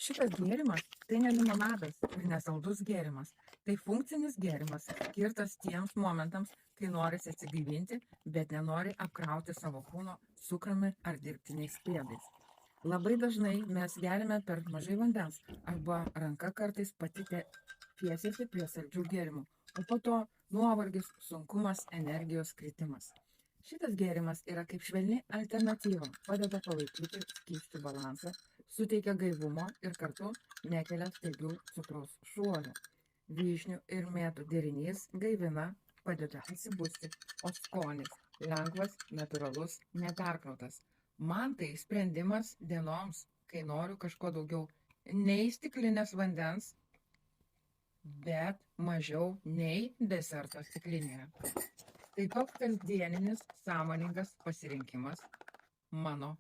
Šitas gėrimas tai ne limonadas ir nesaldus gėrimas. Tai funkcinis gėrimas, skirtas tiems momentams, kai norisi atsigaivinti, bet nenori apkrauti savo kūno cukrumi ar dirbtiniais priedais. Labai dažnai mes geriame per mažai vandens arba ranka kartais pati tiesiasi prie saldžių gėrimų, o po to nuovargis, sunkumas, energijos kritimas. Šitas gėrimas yra kaip švelni alternatyva, padeda palaikyti skysčių balansą, suteikia gaivumo ir kartu nekelia staigių cukraus šuolių. Vyšnių ir mėtų derinys gaivina, padeda atsibusti, o skonis lengvas, natūralus, neperkrautas. Man tai sprendimas dienoms, kai noriu kažko daugiau, nei stiklinės vandens, bet mažiau nei deserto stiklinėje. Tai toks kasdieninis, sąmoningas pasirinkimas mano